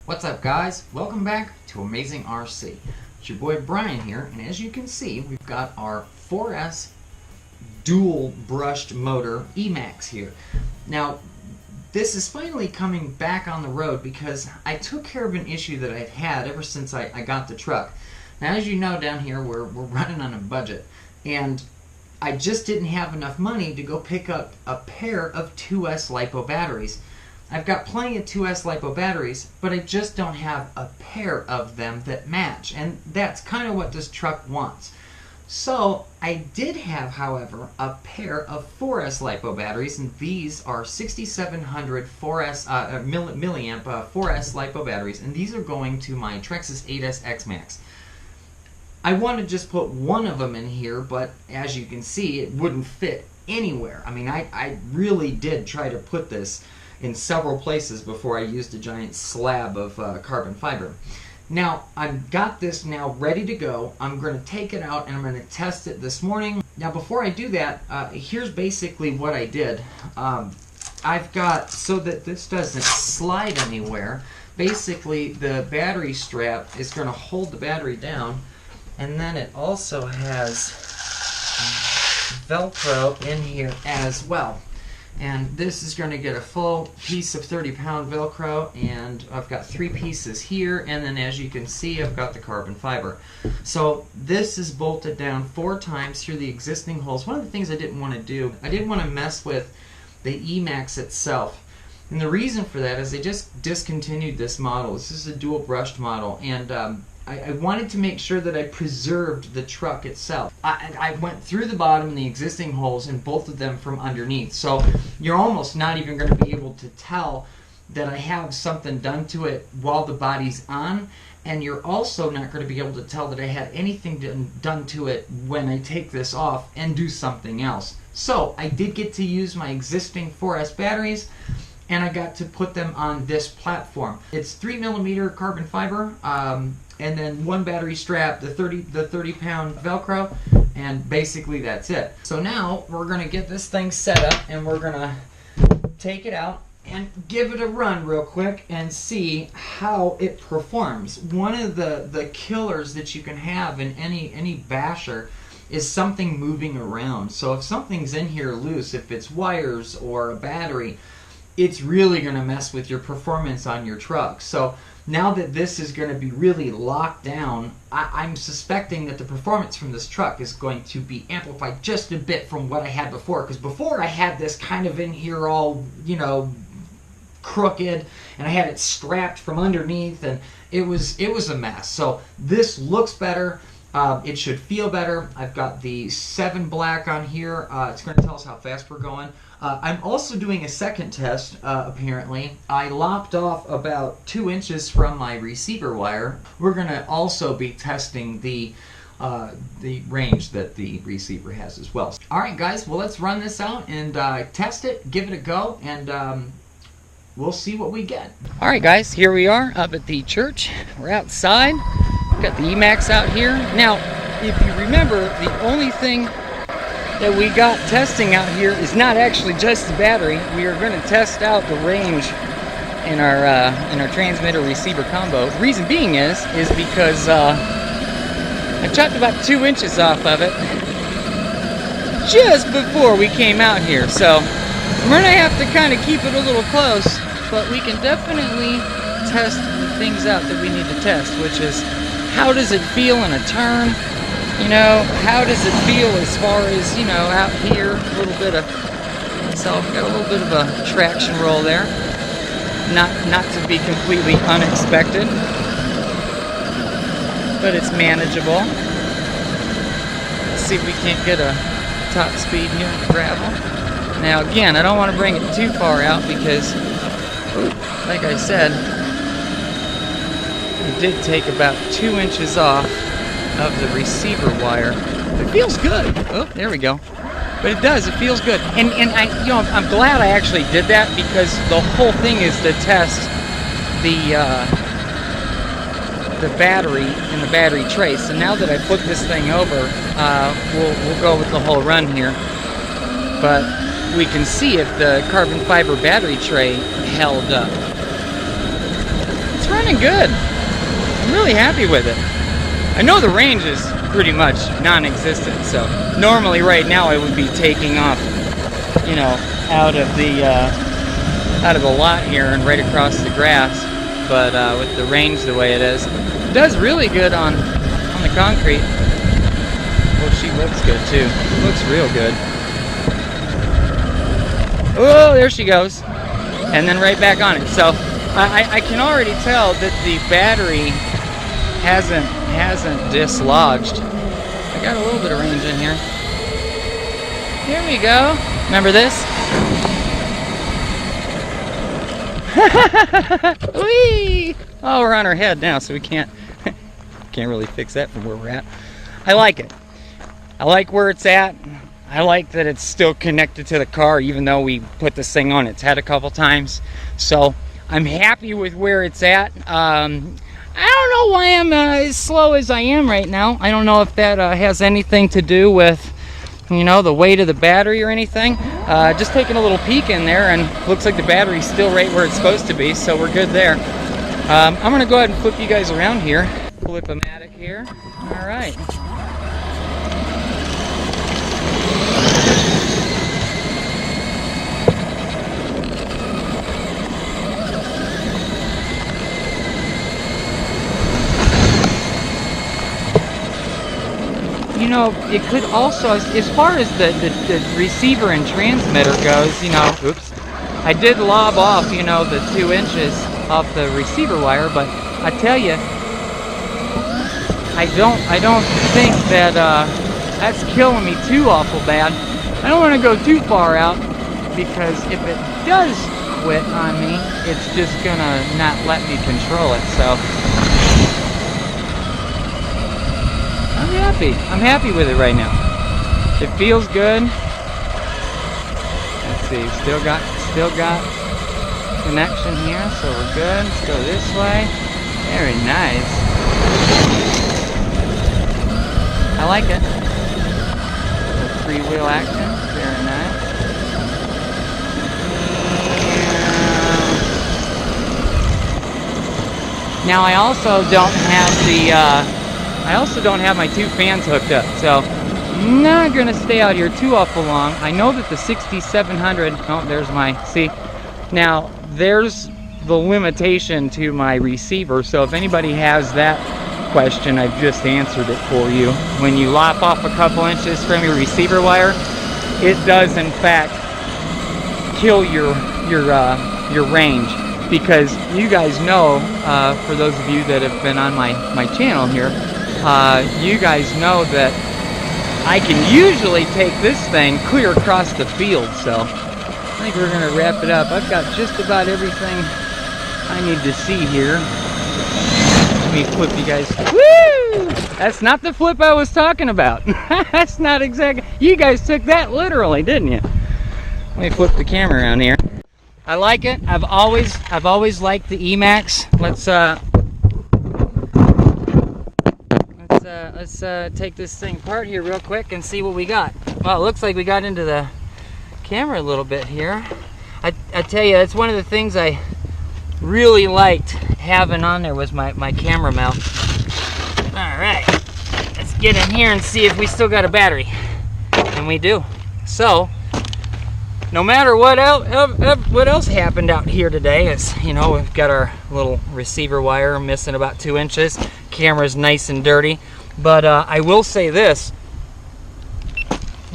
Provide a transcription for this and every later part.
What's up, guys? Welcome back to Amazing RC. It's your boy Brian here, and as you can see, we've got our 4S dual brushed motor E-MAXX here. Now, this is finally coming back on the road because I took care of an issue that I've had ever since I got the truck. Now, as you know, down here we're running on a budget, and I just didn't have enough money to go pick up a pair of 2S LiPo batteries. I've got plenty of 2S LiPo batteries, but I just don't have a pair of them that match, and that's kind of what this truck wants. So I did have, however, a pair of 4S LiPo batteries, and these are 6700 milliamp 4S LiPo batteries, and these are going to my TRAXXAS E-MAXX. I want to just put one of them in here, but as you can see, it wouldn't fit anywhere. I mean, I really did try to put this in several places before I used a giant slab of carbon fiber. Now, I've got this now ready to go. I'm going to take it out and I'm going to test it this morning. Now, before I do that, here's basically what I did. I've got, so that this doesn't slide anywhere, basically the battery strap is going to hold the battery down, and then it also has Velcro in here as well. And this is going to get a full piece of 30-pound Velcro, and I've got 3 pieces here, and then as you can see, I've got the carbon fiber. So this is bolted down 4 times through the existing holes. One of the things I didn't want to do, I didn't want to mess with the E-MAXX itself. And the reason for that is they just discontinued this model. This is a dual brushed model, and I wanted to make sure that I preserved the truck itself. I went through the bottom and the existing holes and bolted them from underneath. So you're almost not even going to be able to tell that I have something done to it while the body's on. And you're also not going to be able to tell that I had anything done to it when I take this off and do something else. So I did get to use my existing 4S batteries, and I got to put them on this platform. It's 3mm carbon fiber, and then 1 battery strap, the 30-pound Velcro, and basically that's it. So now we're gonna get this thing set up, and we're gonna take it out and give it a run real quick and see how it performs. One of the killers that you can have in any basher is something moving around. So if something's in here loose, if it's wires or a battery, it's really going to mess with your performance on your truck. So now that this is going to be really locked down, I'm suspecting that the performance from this truck is going to be amplified just a bit from what I had before. Because before I had this kind of in here all, you know, crooked, and I had it strapped from underneath, and it was a mess. So this looks better. It should feel better. I've got the 7 black on here. It's going to tell us how fast we're going. I'm also doing a second test, apparently. I lopped off about 2 inches from my receiver wire. We're going to also be testing the range that the receiver has as well. Alright guys, well, let's run this out and test it, give it a go, and we'll see what we get. Alright guys, here we are up at the church. We're outside. Got the E-MAXX out here. Now, if you remember, the only thing that we got testing out here is not actually just the battery. We are going to test out the range in our transmitter receiver combo. The reason being is because I chopped about 2 inches off of it just before we came out here. So we're going to have to kind of keep it a little close, but we can definitely test the things out that we need to test, which is how does it feel in a turn? You know, how does it feel as far as, you know, out here? A little bit of, so I've got a little bit of a traction roll there. Not to be completely unexpected, but it's manageable. Let's see if we can't get a top speed here in gravel. Now again, I don't want to bring it too far out because, like I said, it did take about 2 inches off of the receiver wire. It feels good. Oh, there we go. But it does. It feels good. And I, you know, I'm glad I actually did that because the whole thing is to test the battery and the battery trace. So now that I put this thing over, we'll go with the whole run here. But we can see if the carbon fiber battery tray held up. It's running running good. I'm really happy with it. I know the range is pretty much non-existent, so normally right now I would be taking off, you know, out of the lot here and right across the grass. But with the range the way it is, it does really good on the concrete. Well, she looks good too. Looks real good. Oh, there she goes. And then right back on it. So I can already tell that the battery hasn't dislodged. I got a little bit of range in here. Here we go. Remember this? Whee! Oh, we're on our head now, so we can't really fix that from where we're at. I like it. I like where it's at. I like that it's still connected to the car, even though we put this thing on its head a couple times. So I'm happy with where it's at. I don't know why I'm as slow as I am right now. I don't know if that has anything to do with, you know, the weight of the battery or anything. Just taking a little peek in there, and looks like the battery's still right where it's supposed to be, so we're good there. I'm gonna go ahead and flip you guys around here. Flip-o-matic here. All right. You know, it could also, as far as the receiver and transmitter goes, you know, oops, I did lob off, you know, the 2 inches off the receiver wire, but I tell you, I don't think that that's killing me too awful bad. I don't want to go too far out, because if it does quit on me, it's just gonna not let me control it. So I'm happy with it right now. It feels good. Let's see, still got connection here, so we're good. Let's go this way. Very nice. I like it. The 3-wheel action, very nice. Now I also don't have my 2 fans hooked up, so I'm not gonna stay out here too awful long. I know that the 6700, oh, there's my, see, now there's the limitation to my receiver, so if anybody has that question, I've just answered it for you. When you lop off a couple inches from your receiver wire, it does in fact kill your range, because you guys know, for those of you that have been on my channel here, you guys know that I can usually take this thing clear across the field. So I think we're gonna wrap it up. I've got just about everything I need to see here. Let me flip you guys. Woo! That's not the flip I was talking about. That's not exactly. You guys took that literally, didn't you? Let me flip the camera around here. I like it. I've always liked the E-MAXX. Let's take this thing apart here real quick and see what we got. Well, it looks like we got into the camera a little bit here. I tell you, that's one of the things I really liked having on there was my camera mount. All right, let's get in here and see if we still got a battery, and we do. So no matter what else happened out here today, is, you know, we've got our little receiver wire missing about 2 inches. Camera's nice and dirty, but I will say this: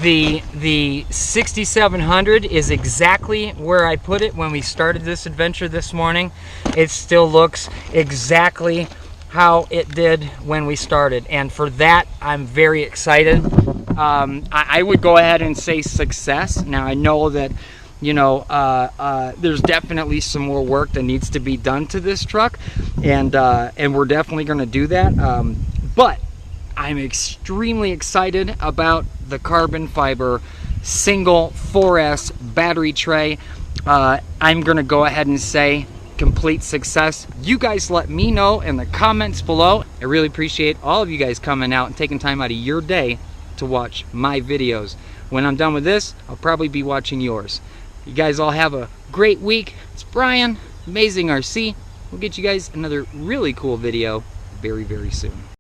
the 6700 is exactly where I put it when we started this adventure this morning. It still looks exactly how it did when we started, and for that I'm very excited. I would go ahead and say success. Now I know that, you know, there's definitely some more work that needs to be done to this truck, and we're definitely going to do that. But I'm extremely excited about the carbon fiber single 4S battery tray. I'm going to go ahead and say complete success. You guys let me know in the comments below. I really appreciate all of you guys coming out and taking time out of your day to watch my videos. When I'm done with this, I'll probably be watching yours. You guys all have a great week. It's Brian, Amazing RC, we'll get you guys another really cool video very, very soon.